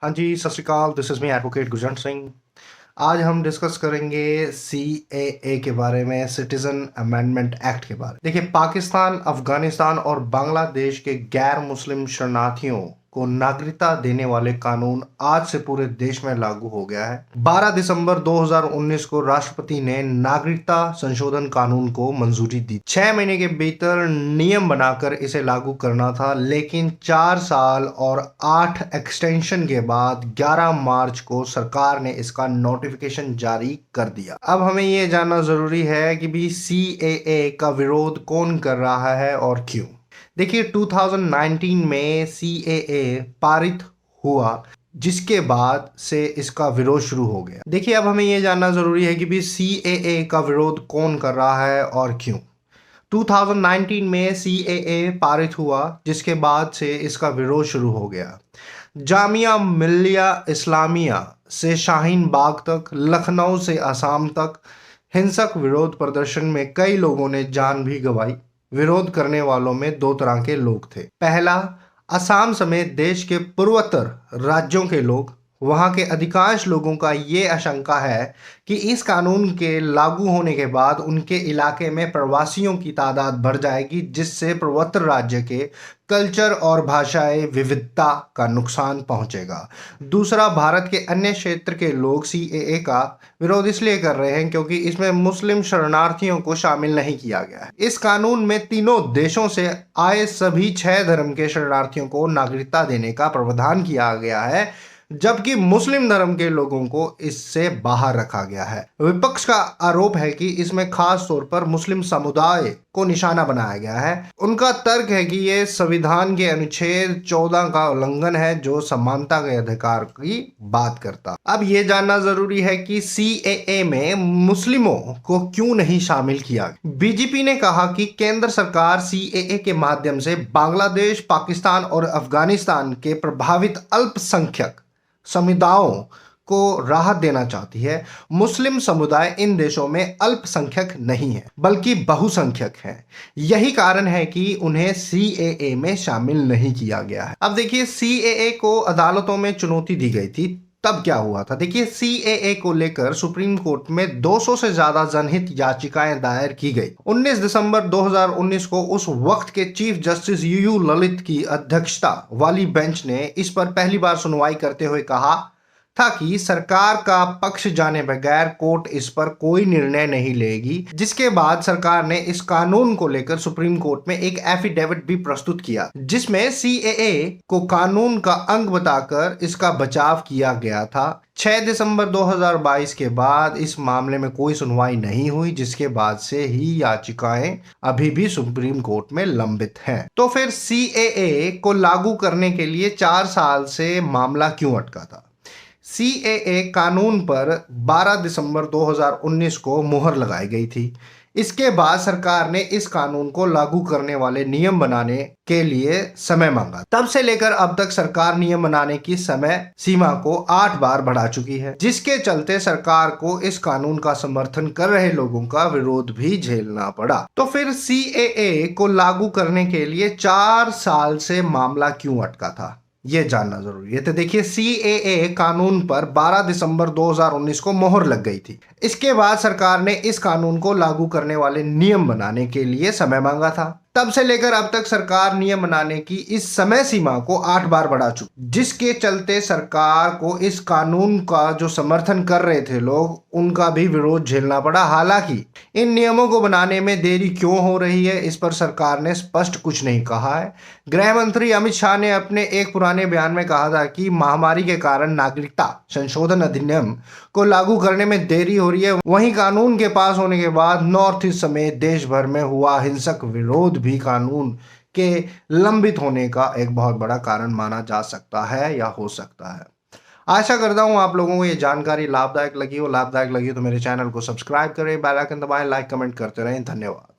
हाँ जी, सत श्री अकाल, this is me advocate Gurjant Singh. आज हम डिस्कस करेंगे सीएए के बारे में, सिटीज़न अमेंडमेंट एक्ट के बारे में। देखिए, पाकिस्तान, अफ़गानिस्तान और बांग्लादेश के गैर मुस्लिम शरणार्थियों को नागरिकता देने वाले कानून आज से पूरे देश में लागू हो गया है। 12 दिसंबर 2019 को राष्ट्रपति ने नागरिकता संशोधन कानून को मंजूरी दी। 6 महीने के भीतर नियम बनाकर इसे लागू करना था, लेकिन 4 साल और 8 एक्सटेंशन के बाद 11 मार्च को सरकार ने इसका नोटिफिकेशन जारी कर दिया। अब हमें ये जानना जरूरी है कि भी सीएए का विरोध कौन कर रहा है और क्यों। देखिए, 2019 में सीएए पारित हुआ, जिसके बाद से इसका विरोध शुरू हो गया। देखिए, अब हमें यह जानना जरूरी है कि भी सीएए का विरोध कौन कर रहा है और क्यों। 2019 में सीएए पारित हुआ, जिसके बाद से इसका विरोध शुरू हो गया। जामिया मिल्लिया इस्लामिया से शाहीन बाग तक, लखनऊ से असम तक हिंसक विरोध प्रदर्शन में कई लोगों ने जान भी गंवाई। विरोध करने वालों में दो तरह के लोग थे। पहला, असम समेत देश के पूर्वोत्तर राज्यों के लोग। वहां के अधिकांश लोगों का ये आशंका है कि इस कानून के लागू होने के बाद उनके इलाके में प्रवासियों की तादाद बढ़ जाएगी, जिससे पूर्वोत्तर राज्य के कल्चर और भाषाई विविधता का नुकसान पहुंचेगा। दूसरा, भारत के अन्य क्षेत्र के लोग सीएए का विरोध इसलिए कर रहे हैं क्योंकि इसमें मुस्लिम शरणार्थियों को शामिल नहीं किया गया है। इस कानून में तीनों देशों से आए सभी 6 धर्म के शरणार्थियों को नागरिकता देने का प्रावधान किया गया है, जबकि मुस्लिम धर्म के लोगों को इससे बाहर रखा गया है। विपक्ष का आरोप है कि इसमें खास तौर पर मुस्लिम समुदाय को निशाना बनाया गया है। उनका तर्क है कि यह संविधान के अनुच्छेद 14 का उल्लंघन है, जो समानता के अधिकार की बात करता। अब यह जानना जरूरी है कि सीएए में मुस्लिमों को क्यों नहीं शामिल किया। बीजेपी ने कहा कि केंद्र सरकार सीएए के माध्यम से बांग्लादेश, पाकिस्तान और अफगानिस्तान के प्रभावित अल्पसंख्यक समुदायों को राहत देना चाहती है। मुस्लिम समुदाय इन देशों में अल्पसंख्यक नहीं है, बल्कि बहुसंख्यक है। यही कारण है कि उन्हें सीएए में शामिल नहीं किया गया है। अब देखिए, सीएए को अदालतों में चुनौती दी गई थी। तब क्या हुआ था? देखिए, सीएए को लेकर सुप्रीम कोर्ट में 200 से ज्यादा जनहित याचिकाएं दायर की गई। 19 दिसंबर 2019 को उस वक्त के चीफ जस्टिस यूयू ललित की अध्यक्षता वाली बेंच ने इस पर पहली बार सुनवाई करते हुए कहा था कि सरकार का पक्ष जाने बगैर कोर्ट इस पर कोई निर्णय नहीं लेगी। जिसके बाद सरकार ने इस कानून को लेकर सुप्रीम कोर्ट में एक एफिडेविट भी प्रस्तुत किया, जिसमें सीएए को कानून का अंग बताकर इसका बचाव किया गया था। 6 दिसंबर 2022 के बाद इस मामले में कोई सुनवाई नहीं हुई, जिसके बाद से ही याचिकाएं अभी भी सुप्रीम कोर्ट में लंबित हैं। तो फिर सीएए को लागू करने के लिए 4 साल से मामला क्यों अटका था? सीएए कानून पर 12 दिसंबर 2019 को मुहर लगाई गई थी। इसके बाद सरकार ने इस कानून को लागू करने वाले नियम बनाने के लिए समय मांगा। तब से लेकर अब तक सरकार नियम बनाने की समय सीमा को 8 बार बढ़ा चुकी है, जिसके चलते सरकार को इस कानून का समर्थन कर रहे लोगों का विरोध भी झेलना पड़ा। तो फिर सीएए को लागू करने के लिए 4 साल से मामला क्यों अटका था, ये जानना जरूरी है। तो देखिए, सीएए कानून पर 12 दिसंबर 2019 को मोहर लग गई थी। इसके बाद सरकार ने इस कानून को लागू करने वाले नियम बनाने के लिए समय मांगा था। तब से लेकर अब तक सरकार नियम बनाने की इस समय सीमा को 8 बार बढ़ा चुकी, जिसके चलते सरकार को इस कानून का जो समर्थन कर रहे थे लोग, उनका भी विरोध झेलना पड़ा। हालांकि इन नियमों को बनाने में देरी क्यों हो रही है, इस पर सरकार ने स्पष्ट कुछ नहीं कहा है। गृह मंत्री अमित शाह ने अपने एक पुराने बयान में कहा था कि महामारी के कारण नागरिकता संशोधन अधिनियम को लागू करने में देरी हो रही है। वहीं कानून के पास होने के बाद नॉर्थ ईस्ट समेत देश भर में हुआ हिंसक विरोध भी कानून के लंबित होने का एक बहुत बड़ा कारण माना जा सकता है या हो सकता है। आशा करता हूं आप लोगों को ये जानकारी लाभदायक लगी हो। लाभदायक लगी तो मेरे चैनल को सब्सक्राइब करें, बेल आइकन दबाएं, लाइक कमेंट करते रहें। धन्यवाद।